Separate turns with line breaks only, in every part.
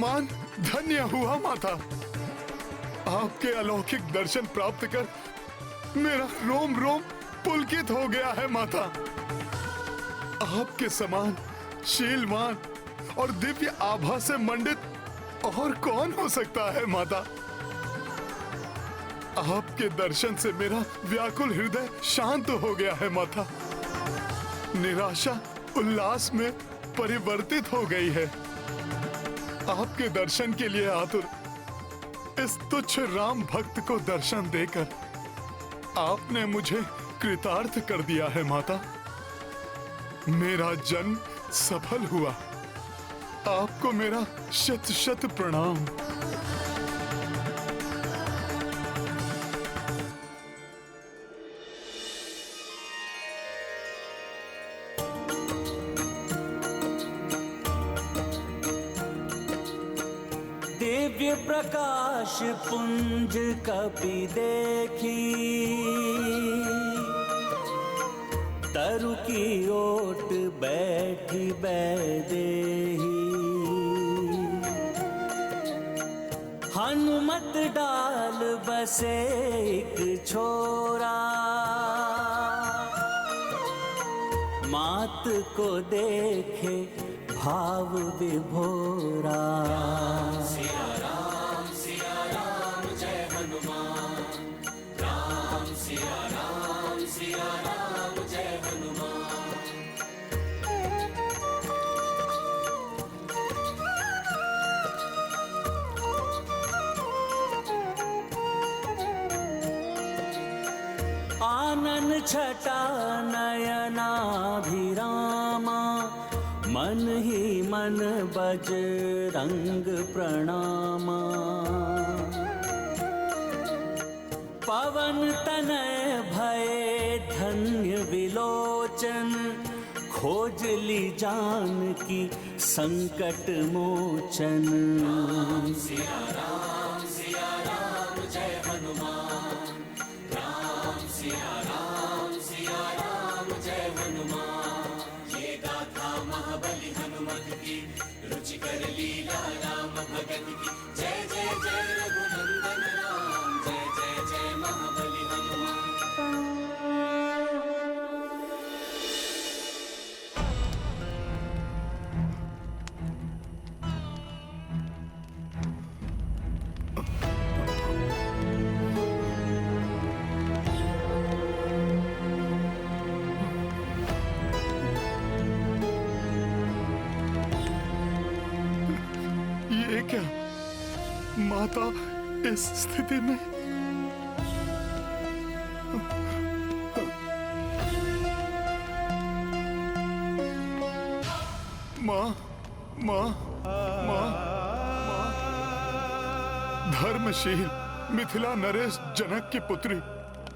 समान धन्य हुआ माता। आपके अलौकिक दर्शन प्राप्त कर मेरा रोम रोम पुलकित हो गया है माता। आपके समान शीलवान और दिव्य आभा से मंडित और कौन हो सकता है माता। आपके दर्शन से मेरा व्याकुल हृदय शांत हो गया है माता। निराशा उल्लास में परिवर्तित हो गई है। आपके दर्शन के लिए आतुर इस तुच्छ राम भक्त को दर्शन देकर आपने मुझे कृतार्थ कर दिया है माता। मेरा जन्म सफल हुआ। आपको मेरा शत शत प्रणाम।
दिव्य प्रकाश पुंज कपि देखी, तरु की ओट बैठी बैदेही। हनुमत डाल बसे एक छोरा, मात को देखे भाव विभोरा।
सिया राम जय हनुमान, राम सिया राम जय हनुमान।
आनन छटा नयनाभिरामा, मन ही मन बजरंग प्रणामा। पवन तनय भये धन्य विलोचन, खोज ली जानकी संकट मोचन।
सिया राम जय हनुमान, राम सिया राम जय हनुमान। ये गाथा महाबली हनुमत की, रुचिकर लीला राम भगत की। जय जय जय रघुनंदन राम, जय जय जय महाबली हनुमान।
ये क्या माता इस स्थिति में? माँ माँ माँ धर्मशील मिथिला नरेश जनक की पुत्री,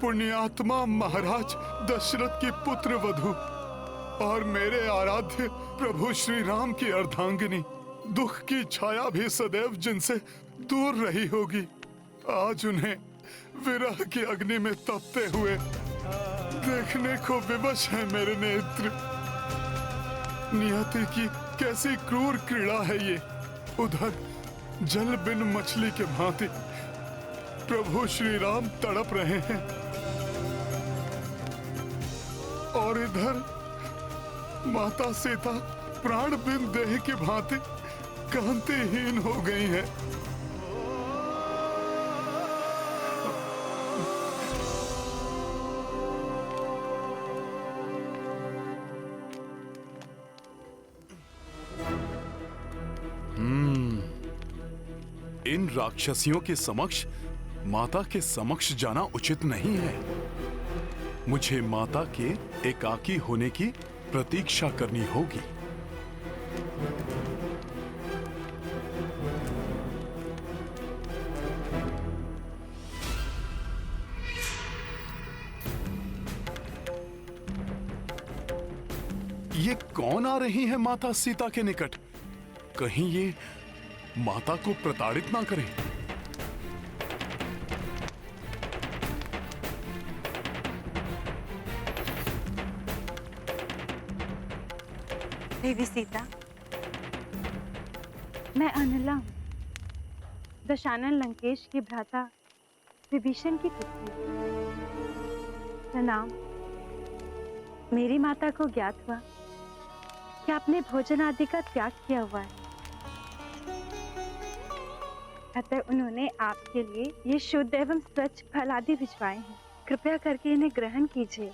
पुण्यात्मा महाराज दशरथ की पुत्र वधु और मेरे आराध्य प्रभु श्री राम की अर्धांगिनी, दुख की छाया भी सदैव जिनसे दूर रही होगी, आज उन्हें विरह की अग्नि में तपते हुए देखने को विवश है मेरे नेत्र। नियति की कैसी क्रूर क्रीड़ा है ये। उधर जल बिन मछली के भांति प्रभु श्री राम तड़प रहे हैं और इधर माता सीता प्राण बिन देह की भांति कांतिहीन हो गई है।
इन राक्षसियों के समक्ष माता के समक्ष जाना उचित नहीं है। मुझे माता के एकाकी होने की प्रतीक्षा करनी होगी। ये कौन आ रही है माता सीता के निकट? कहीं ये माता को प्रताड़ित ना करें।
देवी सीता, मैं अनला हूं। दशानन लंकेश के भ्राता विभीषण की पुत्री। प्रणाम। मेरी माता को ज्ञात हुआ कि आपने भोजन आदि का त्याग किया हुआ है, अतः उन्होंने आपके लिए ये शुद्ध एवं स्वच्छ फल आदि भिजवाए हैं। कृपया करके इन्हें ग्रहण कीजिए।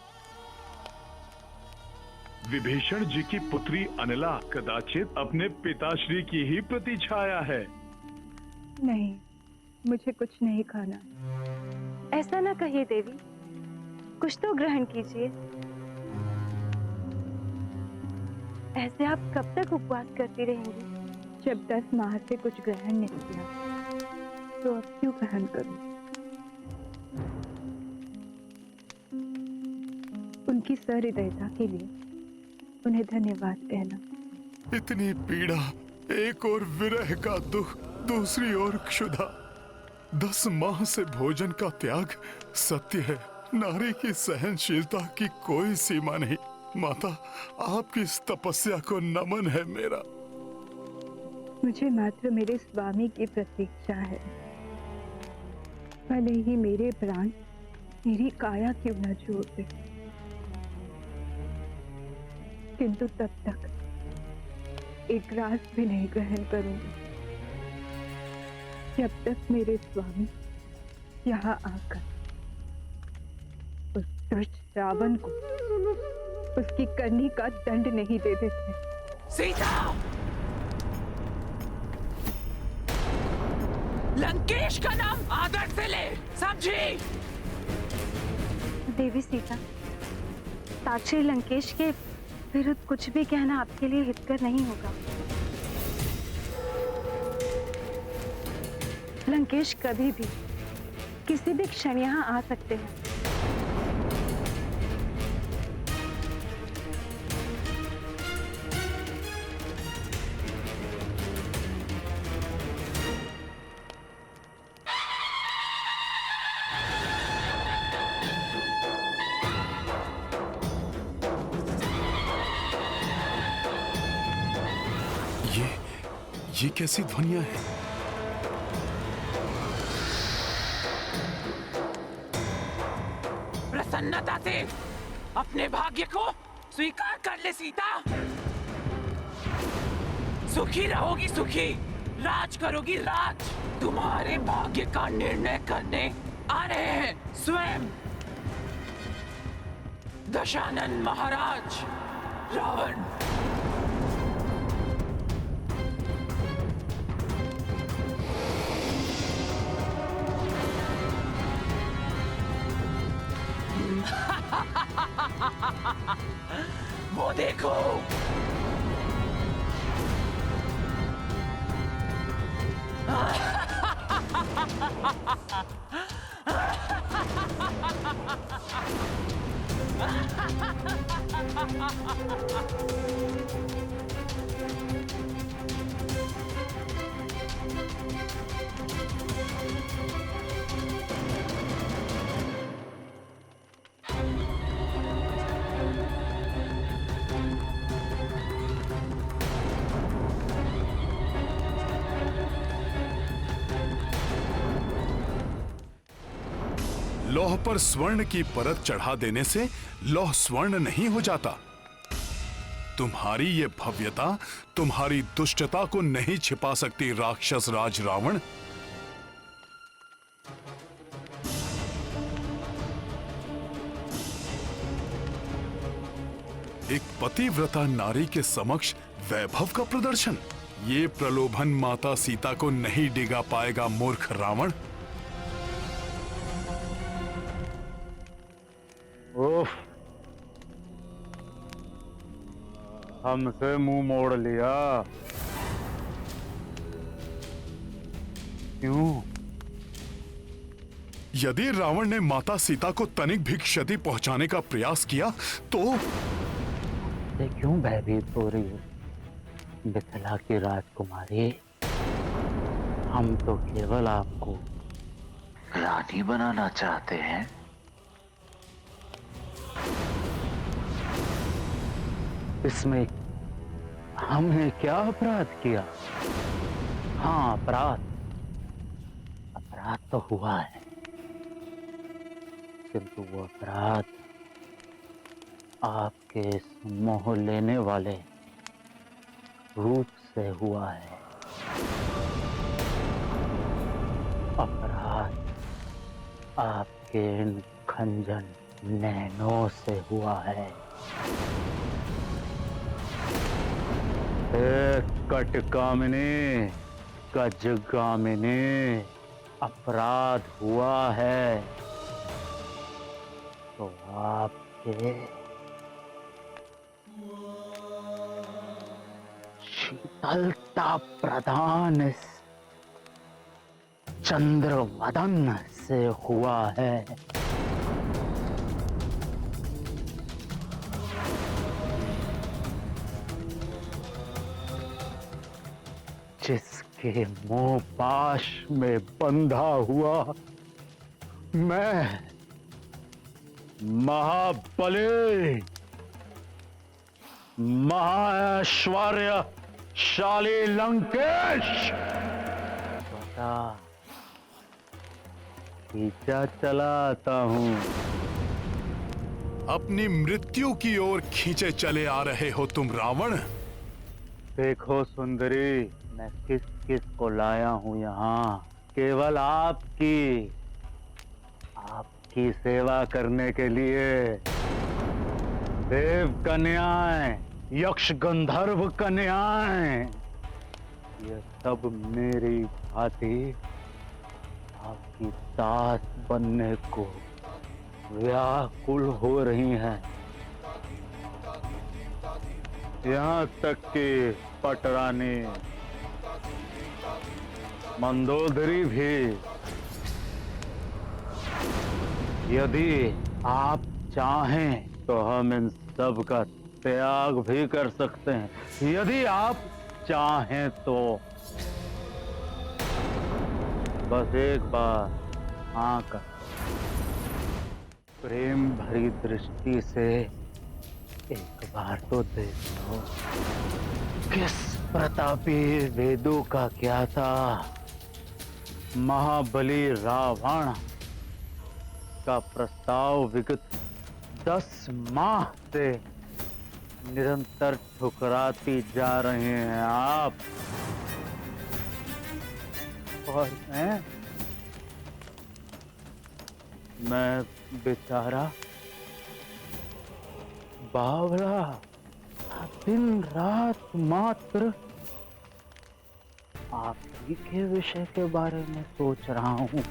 विभीषण जी की पुत्री अनिला कदाचित अपने पिताश्री की ही प्रतिछाया है।
नहीं, मुझे कुछ नहीं खाना। ऐसा ना कहिए देवी, कुछ तो ग्रहण कीजिए। ऐसे आप कब तक उपवास करती रहेंगी? जब 10 माह से कुछ ग्रहण नहीं किया तो अब क्यों ग्रहण करूं? उनकी सहृदयता के लिए उन्हें धन्यवाद कहना।
इतनी पीड़ा, एक और विरह का दुख, दूसरी ओर क्षुधा। 10 माह से भोजन का त्याग। सत्य है, नारी की सहनशीलता की कोई सीमा नहीं। माता, आपकी इस तपस्या को नमन है मेरा।
मुझे मात्र मेरे स्वामी की प्रतीक्षा है। भले ही मेरे प्राण मेरी काया क्यों न छोड़ दे, किंतु तब तक एक ग्रास भी नहीं ग्रहण करूंगी जब तक मेरे स्वामी यहाँ आकर उस दुष्ट रावण को उसकी करनी का दंड नहीं दे देते।
सीता! लंकेश का नाम आदर से ले, समझी?
देवी सीता, साक्षी लंकेश के विरुद्ध कुछ भी कहना आपके लिए हितकर नहीं होगा। लंकेश कभी भी किसी भी क्षण यहाँ आ सकते हैं।
ये कैसी ध्वनियां हैं?
प्रसन्नता से अपने भाग्य को स्वीकार कर ले सीता। सुखी रहोगी, सुखी राज करोगी, राज। तुम्हारे भाग्य का निर्णय करने आ रहे हैं स्वयं दशानन महाराज रावण। वो देखो,
लौह पर स्वर्ण की परत चढ़ा देने से लौह स्वर्ण नहीं हो जाता। तुम्हारी ये भव्यता तुम्हारी दुष्टता को नहीं छिपा सकती राक्षस राज रावण। एक पतिव्रता नारी के समक्ष वैभव का प्रदर्शन, ये प्रलोभन माता सीता को नहीं डिगा पाएगा मूर्ख रावण।
ओफ, हमसे मुंह मोड़ लिया। क्यों?
यदि रावण ने माता सीता को तनिक भी क्षति पहुंचाने का प्रयास किया तो
ये क्यों भयभीत हो रही है मिथिला की राजकुमारी? हम तो केवल आपको रानी बनाना चाहते हैं। इसमें हमने क्या अपराध किया? हाँ, अपराध अपराध तो हुआ है, किंतु वो अपराध आपके इस मोह लेने वाले रूप से हुआ है। अपराध आपके इन खंजन नैनों से हुआ है। कटकामिनी, गजगामिनी, अपराध हुआ है तो आपके शीतलता प्रदान इस चंद्रवदन से हुआ है। जिसके मोह पाश में बंधा हुआ मैं महाबली, महाऐश्वर्यशाली लंकेश पीछा चलाता हूँ।
अपनी मृत्यु की ओर खींचे चले आ रहे हो तुम रावण।
देखो सुंदरी, मैं किस किस को लाया हूँ यहाँ, केवल आपकी सेवा करने के लिए। देव कन्याएं, यक्ष गंधर्व कन्याएं, ये सब मेरी भांति आपकी दास बनने को व्याकुल हो रही हैं। यहाँ तक कि पटरानी मंदोदरी भी। यदि आप चाहें तो हम इन सब का त्याग भी कर सकते हैं। यदि आप चाहें तो बस एक बार हाँ कर, प्रेम भरी दृष्टि से एक बार तो देख लो। किस प्रतापी वेदों का क्या था, महाबली रावण का प्रस्ताव विगत 10 माह से निरंतर ठुकराती जा रहे हैं आप। और मैं बेचारा बावला दिन रात मात्र आप ही के विषय के बारे में सोच रहा हूँ।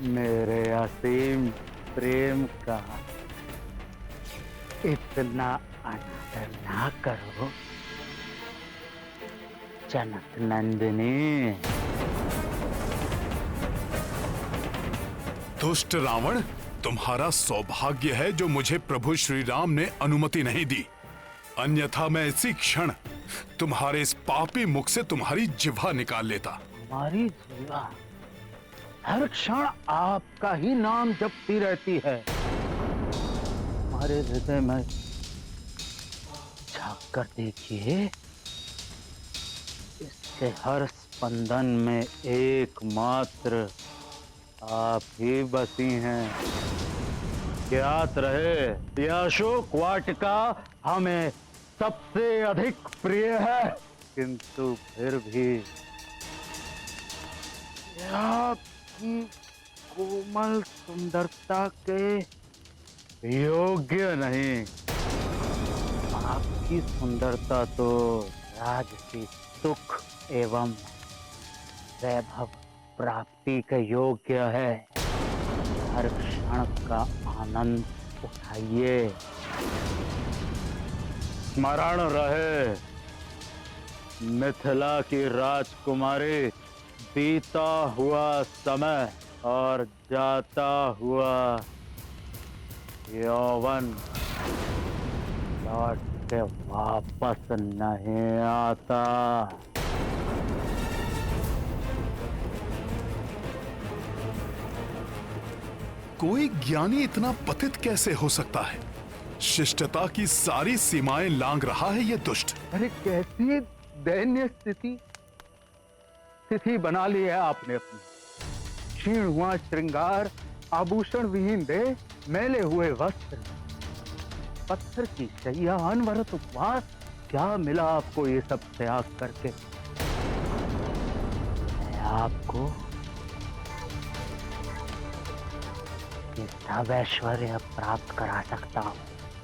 मेरे असीम प्रेम का इतना अनादर ना करो जनक नंदिनी।
दुष्ट रावण, तुम्हारा सौभाग्य है जो मुझे प्रभु श्री राम ने अनुमति नहीं दी, अन्यथा मैं इसी क्षण तुम्हारे इस पापी मुख से तुम्हारी जिह्वा निकाल लेता।
हमारी जिह्वा हर क्षण आपका ही नाम जपती रहती है। हमारे हृदय में झांक कर देखिए, इसके हर स्पंदन में एकमात्र आप ही बसी हैं। ज्ञात रहे, यह अशोक वाटिका हमें सबसे अधिक प्रिय है, किंतु फिर भी आपकी कोमल सुंदरता के योग्य नहीं। आपकी सुंदरता तो राजसी सुख एवं वैभव प्राप्ति के योग्य है। हर क्षण का आनंद उठाइए। स्मरण रहे, मिथिला की राजकुमारी, बीता हुआ समय और जाता हुआ यौवन लौट के वापस नहीं आता।
कोई ज्ञानी इतना पतित कैसे हो सकता है? शिष्टता की सारी सीमाएं लांघ रहा है ये दुष्ट।
अरे कैसी दयनीय स्थिति! स्थिति बना ली है आपने अपनी। क्षीण हुआ श्रृंगार, आभूषण विहीन देह, मैले हुए वस्त्र, पत्थर की शैया, अनवरत उपवास, क्या मिला आपको ये सब त्याग करके? मैं आपको ये सब ऐश्वर्य प्राप्त करा सकता हूँ,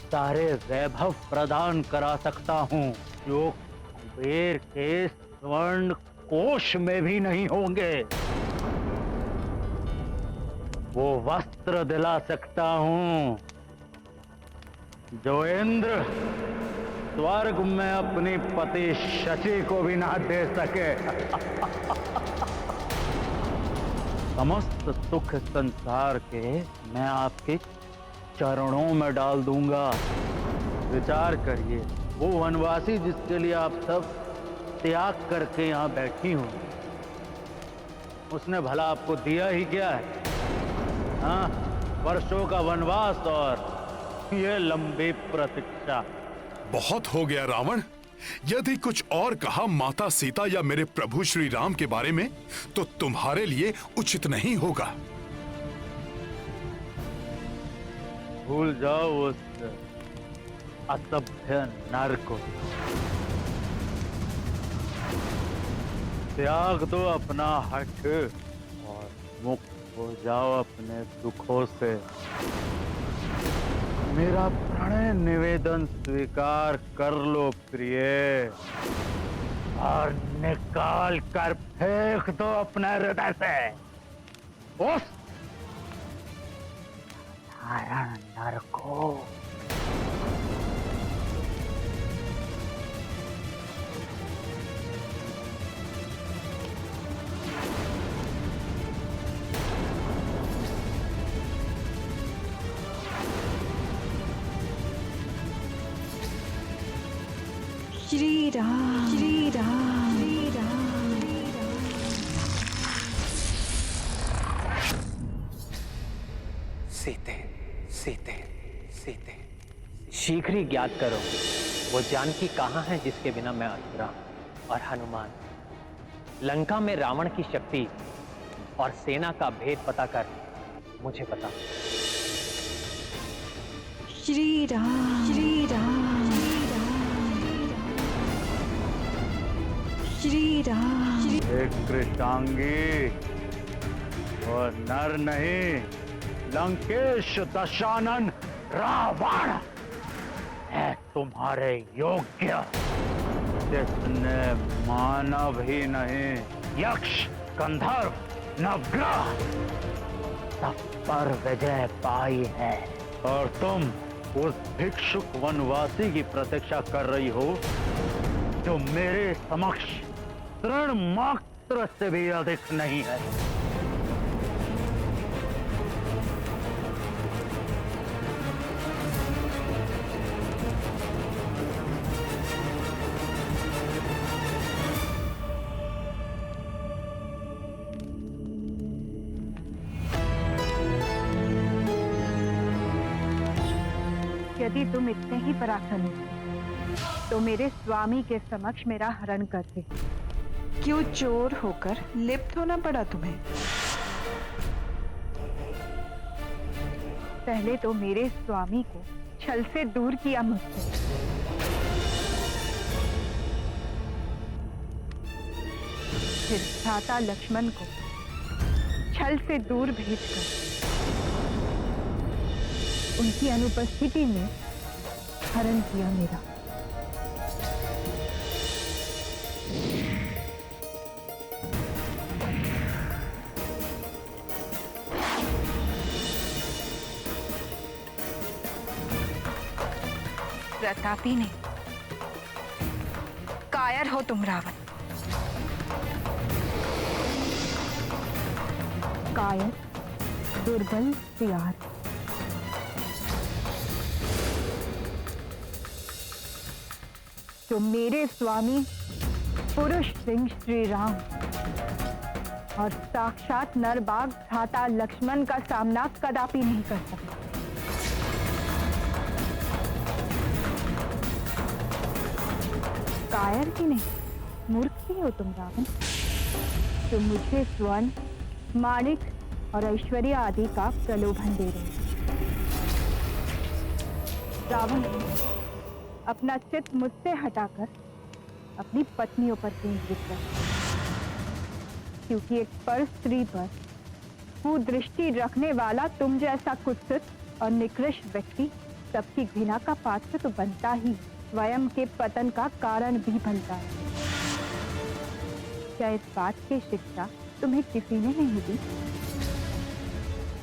सारे वैभव प्रदान करा सकता हूँ जो कुबेर के स्वर्ण कोश में भी नहीं होंगे। वो वस्त्र दिला सकता हूँ जो इंद्र स्वर्ग में अपनी पति शची को भी ना दे सके। समस्त सुख संसार के मैं आपके चरणों में डाल दूंगा। विचार करिए, वो वनवासी जिसके लिए आप सब त्याग करके यहाँ बैठी हो, उसने भला आपको दिया ही क्या है? हाँ, वर्षों का वनवास और ये लंबी प्रतीक्षा।
बहुत हो गया रावण। यदि कुछ और कहा माता सीता या मेरे प्रभु श्री राम के बारे में तो तुम्हारे लिए उचित नहीं होगा।
भूल जाओ उस असभ्य नर को। त्याग दो अपना हठ और मुक्त हो जाओ अपने दुखों से। मेरा प्रणय निवेदन स्वीकार कर लो प्रिय, और निकाल कर फेंक दो अपने हृदय से उस साधारण नर को।
श्री राम, श्री राम, श्री राम, श्री राम।
सीते, सीते, सीते।
शीघ्र ही ज्ञात करो वो जानकी कहाँ है जिसके बिना मैं अधूरा हूं। और हनुमान, लंका में रावण की शक्ति और सेना का भेद पता कर मुझे बता।
श्री राम, श्री राम, श्री राम, श्री
एक कृतांगी और नर नहीं, लंकेश दशानन रावण है तुम्हारे योग्य, जिसने मानव ही नहीं, यक्ष, गंधर्व, नवग्रह सब पर विजय पाई है। और तुम उस भिक्षुक वनवासी की प्रतीक्षा कर रही हो जो मेरे समक्ष तृण मात्र से भी अधिक नहीं है।
यदि तुम इतने ही पराक्रमी तो मेरे स्वामी के समक्ष मेरा हरण करते।
क्यों चोर होकर लिप्त होना पड़ा तुम्हें?
पहले तो मेरे स्वामी को छल से दूर किया मुझसे, फिर भ्राता लक्ष्मण को छल से दूर भेजकर उनकी अनुपस्थिति में हरण किया मेरा। प्रतापी ने, कायर हो तुम रावण। कायर, दुर्बल, सियार। तो मेरे स्वामी पुरुष सिंह श्री राम और साक्षात नरबाग भ्राता लक्ष्मण का सामना कदापि नहीं कर सकता। कायर ही नहीं, मूर्ख ही हो तुम रावण। तुम मुझे स्वर्ण, माणिक और ऐश्वर्य आदि का प्रलोभन दे रहे हो। रावण, अपना चित्त मुझसे हटाकर अपनी पत्नियों पर केंद्रित कर, क्योंकि एक पर स्त्री पर कुदृष्टि रखने वाला तुम जैसा कुत्सित और निकृष्ट व्यक्ति सबकी घृणा का पात्र तो बनता ही, स्वयं के पतन का कारण भी बनता है। क्या इस बात की शिक्षा तुम्हें किसी ने नहीं दी?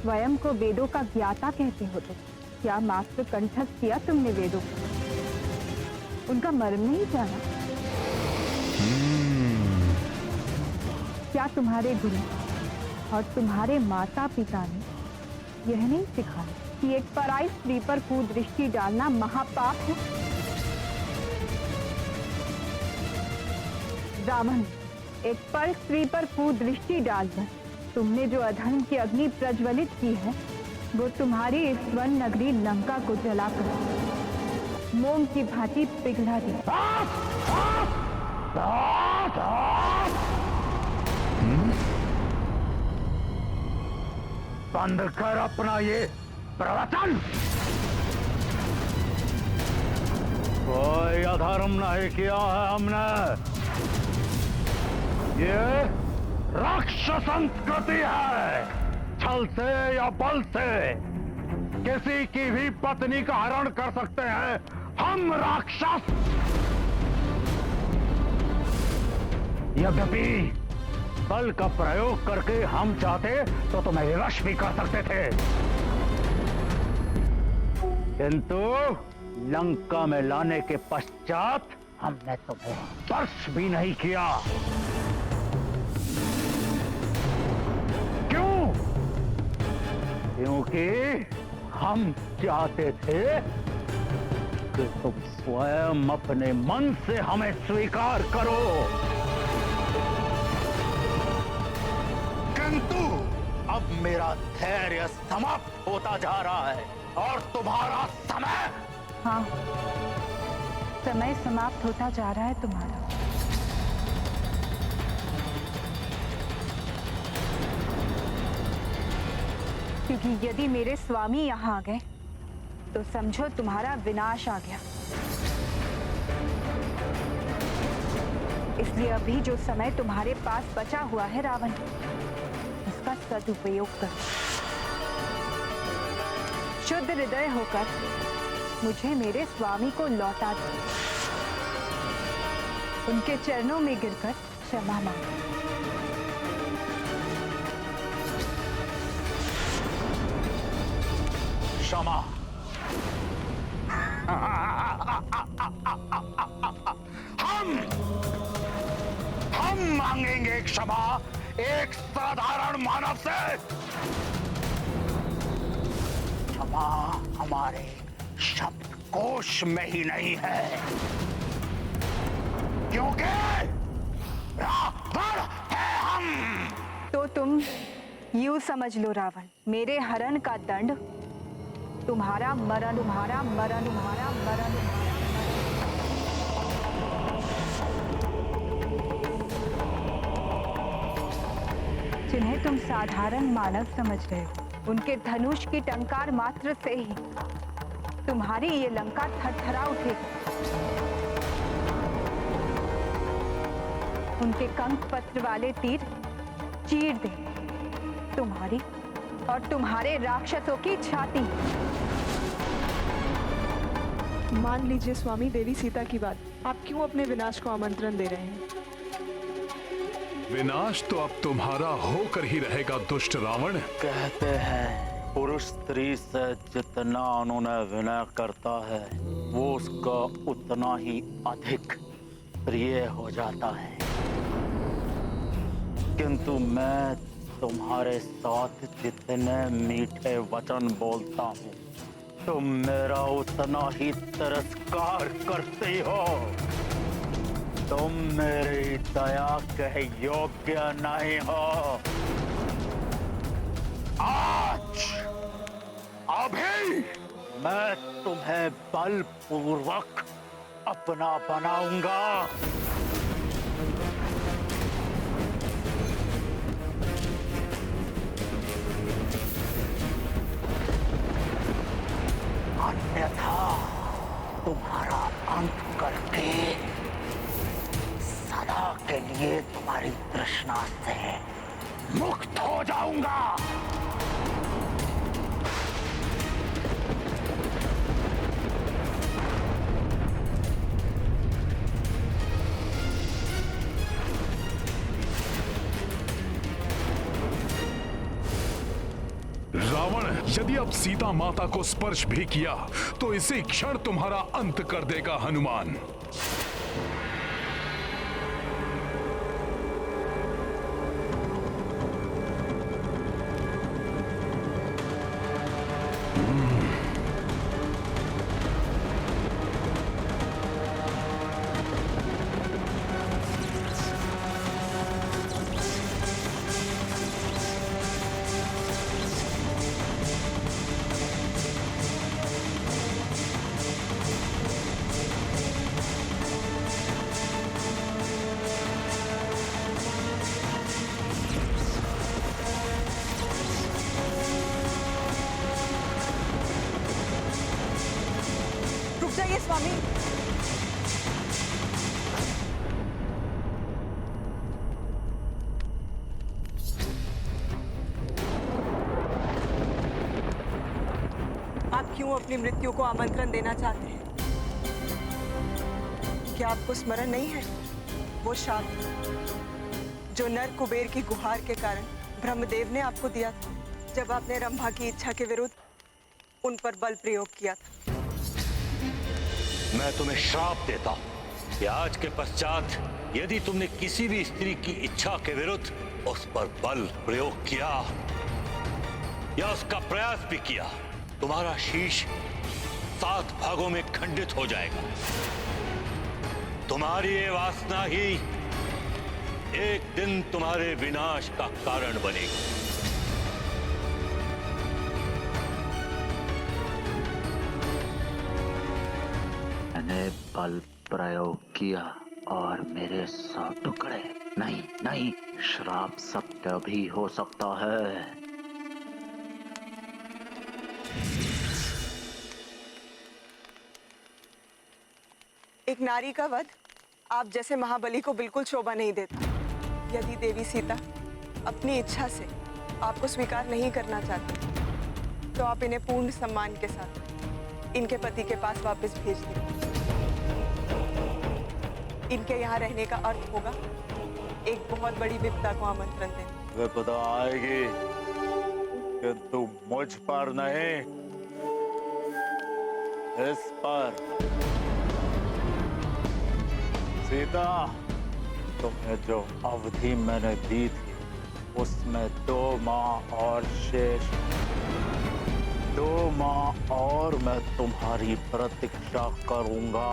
स्वयं को वेदों का ज्ञाता कहते हो तो क्या मात्र कंठस्थ किया तुमने वेदों को? उनका मर्म नहीं जाना? क्या तुम्हारे गुरु और तुम्हारे माता पिता ने यह नहीं सिखाया कि एक पराई स्त्री पर कुदृष्टि डालना महापाप है? रावण, एक पर स्त्री पर कुदृष्टि डालकर तुमने जो अधर्म की अग्नि प्रज्वलित की है, वो तुम्हारी इस स्वर्ण नगरी लंका को जलाकर मोम की भांति पिघला दी।
बंद कर अपना ये प्रवचन। कोई अधर्म नहीं किया है हमने। ये राक्षस संस्कृति है। छल से या बल से किसी की भी पत्नी का हरण कर सकते हैं हम राक्षस। यद्यपि बल का प्रयोग करके हम चाहते तो तुम्हें विवश भी कर सकते थे, किंतु लंका में लाने के पश्चात हमने तुम्हें स्पर्श भी नहीं किया। क्यों? क्योंकि हम चाहते थे कि तुम स्वयं अपने मन से हमें स्वीकार करो। किंतु अब मेरा धैर्य समाप्त होता जा रहा है और तुम्हारा समय।
हाँ, समय समाप्त होता जा रहा है तुम्हारा। क्योंकि यदि मेरे स्वामी यहाँ आ गए तो समझो तुम्हारा विनाश आ गया। इसलिए अभी जो समय तुम्हारे पास बचा हुआ है रावण, उसका सदुपयोग करो। शुद्ध हृदय होकर मुझे मेरे स्वामी को लौटा दो। उनके चरणों में गिरकर क्षमा मांगो।
क्षमा? हम मांगेंगे क्षमा एक साधारण मानव से? क्षमा हमारे शब्दकोश में ही नहीं है, क्योंकि रावण है हम।
तो तुम यूं समझ लो रावण, मेरे हरण का दंड तुम्हारा मरण, तुम्हारा मरण, तुम्हारा मरण। जिन्हें तुम साधारण मानव समझ रहे हो, उनके धनुष की टंकार मात्र से ही तुम्हारी ये लंका थरथरा उठेगी। उनके कंक पत्र वाले तीर चीर दे तुम्हारी और तुम्हारे राक्षसों की छाती।
मान लीजिए स्वामी, देवी सीता की बात, आप क्यों अपने विनाश को आमंत्रण दे रहे हैं?
विनाश तो अब तुम्हारा होकर ही रहेगा दुष्ट रावण।
कहते हैं पुरुष स्त्री से जितना उन्होंने विनय करता है वो उसका उतना ही अधिक प्रिय हो जाता है, किंतु मैं तुम्हारे साथ जितने मीठे वचन बोलता हूँ तुम मेरा उतना ही तिरस्कार करती हो। तुम मेरी दया के योग्य नहीं हो। आज अभी मैं तुम्हें बलपूर्वक अपना बनाऊंगा।
के सदा के लिए तुम्हारी तृष्णा से मुक्त हो जाऊंगा।
रावण, यदि अब सीता माता को स्पर्श भी किया तो इसी क्षण तुम्हारा अंत कर देगा हनुमान।
रुक जाइए स्वामी। आप क्यों अपनी मृत्यु को आमंत्रण देना चाहते हैं? क्या आपको स्मरण नहीं है वो शाप जो नर कुबेर की गुहार के कारण ब्रह्मदेव ने आपको दिया था, जब आपने रंभा की इच्छा के विरुद्ध उन पर बल प्रयोग किया था?
मैं तुम्हें श्राप देता हूं कि आज के पश्चात यदि तुमने किसी भी स्त्री की इच्छा के विरुद्ध उस पर बल प्रयोग किया या उसका प्रयास भी किया, तुम्हारा शीश 7 भागों में खंडित हो जाएगा। तुम्हारी ये वासना ही एक दिन तुम्हारे विनाश का कारण बनेगी।
मैंने बल प्रयोग किया और मेरे 100 टुकड़े नहीं नहीं, श्राप सत्य भी हो सकता है।
एक नारी का वध आप जैसे महाबली को बिल्कुल शोभा नहीं देता। यदि देवी सीता अपनी इच्छा से आपको स्वीकार नहीं करना चाहती तो आप इन्हें पूर्ण सम्मान के साथ इनके पति के पास वापस भेज दें। इनके यहाँ रहने का अर्थ होगा एक बहुत बड़ी विपदा को आमंत्रण देना।
विपदा आएगी किंतु मुझ पर नहीं, इस पर। सीता, तुम्हें जो अवधि मैंने दी थी उसमें 2 माह और शेष। 2 माह और मैं तुम्हारी प्रतीक्षा करूंगा।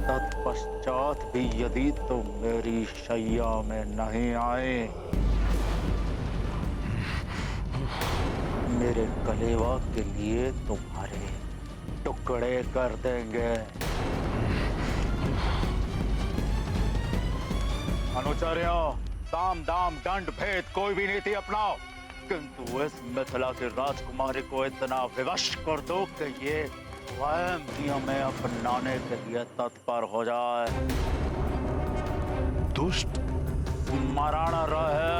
तत्पश्चात भी यदि तुम मेरी शैया में नहीं आए, मेरे कलेवा के लिए तुम्हारे टुकड़े कर देंगे। अनुचर्य, साम दाम दंड भेद कोई भी नीति अपनाओ, किंतु इस मिथिला की राजकुमारी को इतना विवश कर दो कि ये स्वयं नियम में अपनाने के लिए तत्पर हो जाए।
दुष्ट
मरण रहे।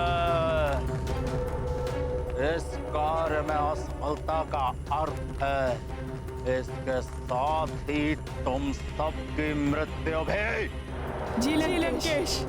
इस कार्य में असफलता का अर्थ है इसके साथ ही तुम सबकी मृत्यु भी।
जी लंकेश।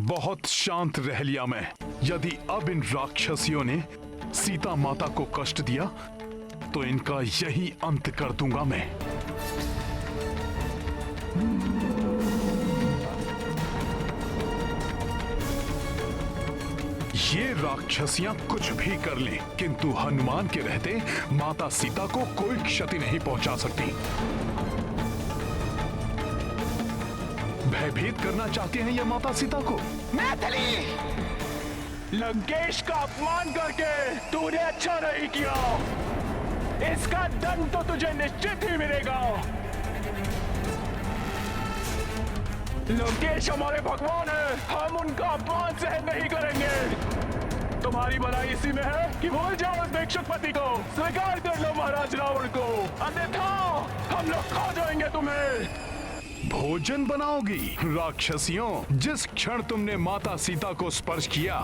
बहुत शांत रह लिया मैं। यदि अब इन राक्षसियों ने सीता माता को कष्ट दिया तो इनका यही अंत कर दूंगा मैं। ये राक्षसियां कुछ भी कर लें, किंतु हनुमान के रहते माता सीता को कोई क्षति नहीं पहुंचा सकती। भयभीत करना चाहते हैं ये माता सीता को।
मैथिली, लंकेश का अपमान करके तूने अच्छा नहीं किया। इसका दंड तो तुझे निश्चित ही मिलेगा। लंकेश हमारे भगवान है, हम उनका अपमान सहन नहीं करेंगे। तुम्हारी भलाई इसी में है कि भूल जाओ उस भिक्षुकपति को, स्वीकार कर लो महाराज रावण को, अन्यथा हम लोग खा जाएंगे तुम्हें।
भोजन बनाओगी राक्षसियों? जिस क्षण तुमने माता सीता को स्पर्श किया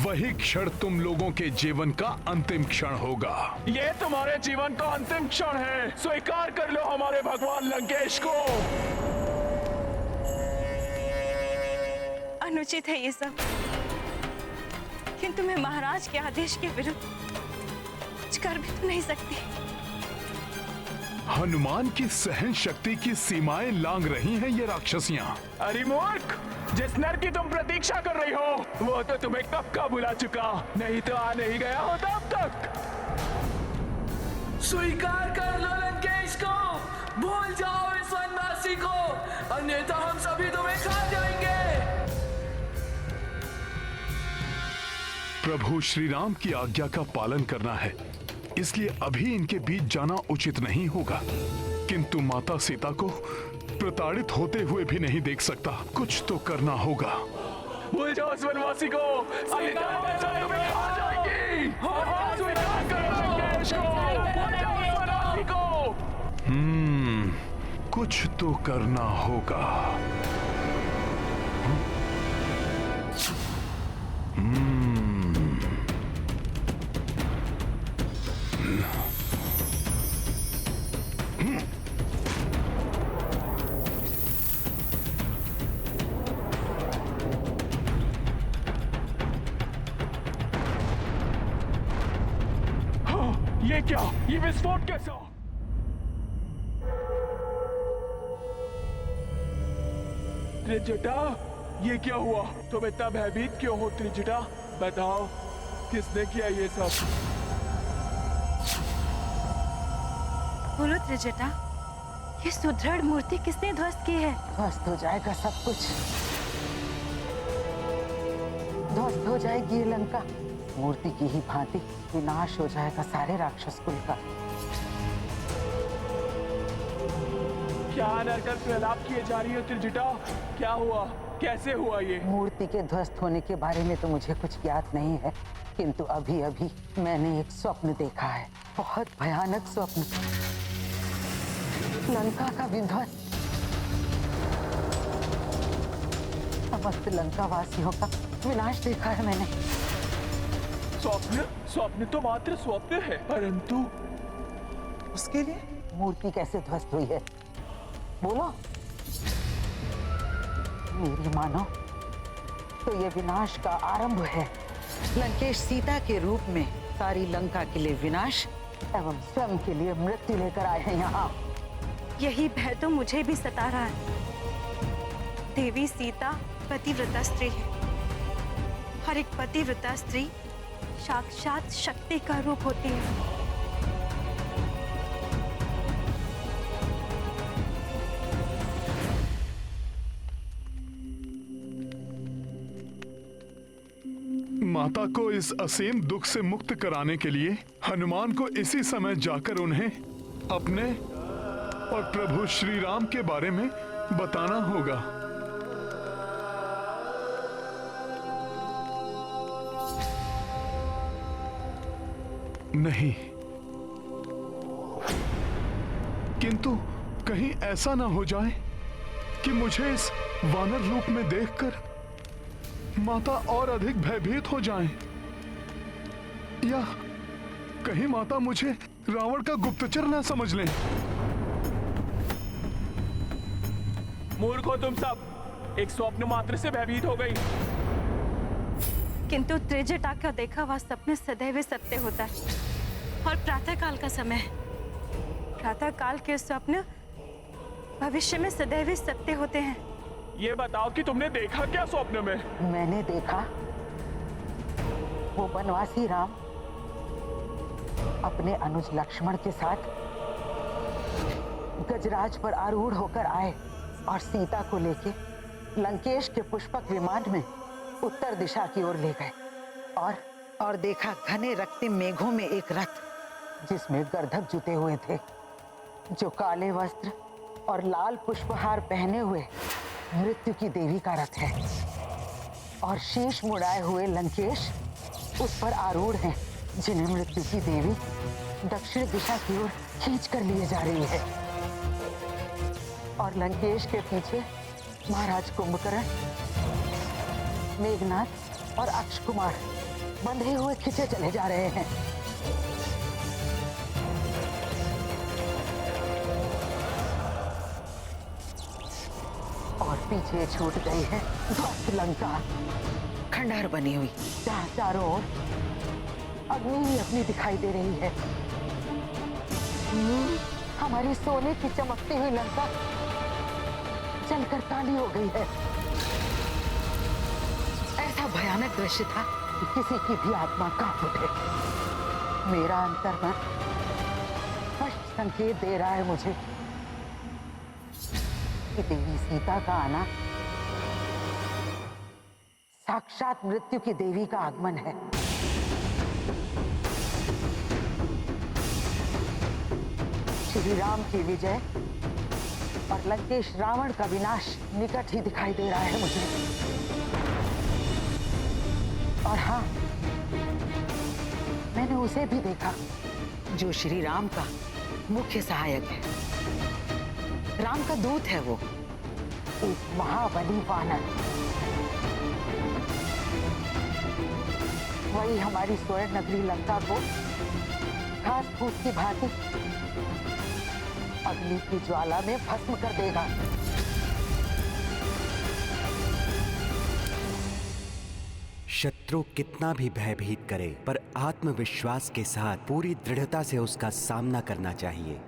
वही क्षण तुम लोगों के जीवन का अंतिम क्षण होगा।
ये तुम्हारे जीवन का अंतिम क्षण है, स्वीकार कर लो हमारे भगवान लंकेश को।
अनुचित है ये सब, किंतु मैं महाराज के आदेश के विरुद्ध कुछ कर भी तो नहीं सकती।
हनुमान की सहन शक्ति की सीमाएं लांघ रही हैं ये राक्षसियां।
अरे मूर्ख, जिस नर की तुम प्रतीक्षा कर रही हो वो तो तुम्हें कब का बुला चुका, नहीं तो आ नहीं गया होता अब तक।
स्वीकार कर लो लंकेश को, भूल जाओ इस वनवासी को, अन्यथा हम सभी तुम्हें खा जाएंगे।
प्रभु श्री राम की आज्ञा का पालन करना है, इसलिए अभी इनके बीच जाना उचित नहीं होगा, किंतु माता सीता को प्रताड़ित होते हुए भी नहीं देख सकता। कुछ तो करना होगा।
भूल जाओ इस वनवासी को, अन्यथा हम तुम्हें खा जाएंगी। स्वीकार करो लंकेश को, भूल जाओ इस वनवासी को।
कुछ तो करना होगा।
ये क्या, ये विस्फोट कैसा? त्रिजटा, ये क्या हुआ? तुम इतना भयभीत क्यों हो त्रिजटा? बताओ किसने किया ये सब?
बोलो त्रिजटा, ये सुदृढ़ मूर्ति किसने ध्वस्त की है?
ध्वस्त हो जाएगा सब कुछ, ध्वस्त हो जाएगी ये लंका। मूर्ति की ही भांति विनाश हो जाएगा सारे राक्षस कुल का।
क्या अनर्गल प्रलाप किए जा रही हो त्रिजटा? क्या हुआ, कैसे हुआ ये?
मूर्ति के ध्वस्त होने के बारे में तो मुझे कुछ ज्ञात नहीं है, किंतु अभी अभी मैंने एक स्वप्न देखा है, बहुत भयानक स्वप्न। लंका का विध्वंस, समस्त लंका वासियों का विनाश देखा है मैंने।
स्वप्न? स्वप्न तो मात्र स्वप्न है, परंतु उसके लिए
मूर्ति कैसे ध्वस्त हुई है? बोलो। मेरी मानो तो ये विनाश का आरंभ है। लंकेश सीता के रूप में सारी लंका के लिए विनाश एवं स्वयं के लिए मृत्यु लेकर आए हैं यहाँ।
यही भय तो मुझे भी सता रहा है। देवी सीता पतिव्रता स्त्री है, हर एक पतिव्रता स्त्री साक्षात शक्ति का रूप होती है।
माता को इस असीम दुख से मुक्त कराने के लिए हनुमान को इसी समय जाकर उन्हें अपने और प्रभु श्री राम के बारे में बताना होगा। नहीं, किंतु कहीं ऐसा ना हो जाए कि मुझे इस वानर रूप में देखकर माता और अधिक भयभीत हो जाएं, या कहीं माता मुझे रावण का गुप्तचर ना समझ लें।
मूर्ख हो तुम सब, एक स्वप्न मात्र से भयभीत हो गई।
किंतु त्रिजटा का देखा हुआ सपने सदैव सत्य होता है, और प्रातःकाल का समय है। प्रातःकाल के स्वप्न भविष्य में सदैव सत्य होते हैं।
ये बताओ कि तुमने देखा क्या स्वप्न में?
मैंने देखा वो वनवासी राम अपने अनुज लक्ष्मण के साथ गजराज पर आरूढ़ होकर आए और सीता को लेके लंकेश के पुष्पक विमान में उत्तर दिशा की ओर ले गए और देखा घने रक्तिम मेघों में एक रथ जिसमें गर्दभ जुटे हुए थे, जो काले वस्त्र और लाल पुष्पहार पहने हुए मृत्यु की देवी का रथ है, और शीश मुड़ाए हुए लंकेश उस पर आरूढ़ हैं, जिन्हें मृत्यु की देवी दक्षिण दिशा की ओर खींच कर लिए जा रही है। और लंकेश के पीछे महाराज कुंभकर्ण, मेघनाथ और अक्षकुमार बंधे हुए खींचे चले जा रहे हैं। और पीछे छूट गई है ध्वस्त लंका, खंडहर बनी हुई, जहाँ चारों ओर अग्नि ही अग्नि दिखाई दे रही है। हमारी सोने की चमकती हुई लंका जलकर काली हो गई है। ऐसा भयानक दृश्य था कि किसी की भी आत्मा कांप उठे। मेरा अंतर्मन स्पष्ट संकेत दे रहा है मुझे कि देवी सीता का आना साक्षात मृत्यु की देवी का आगमन है। श्री राम की विजय और लंकेश रावण का विनाश निकट ही दिखाई दे रहा है मुझे। और हाँ, मैंने उसे भी देखा जो श्री राम का मुख्य सहायक है। राम का दूत है वो, एक महाबली वानर। वही हमारी स्वर्ण नगरी लंका को घास फूस की भांति अग्नि की ज्वाला में भस्म कर देगा।
शत्रु कितना भी भयभीत करे, पर आत्मविश्वास के साथ पूरी दृढ़ता से उसका सामना करना चाहिए।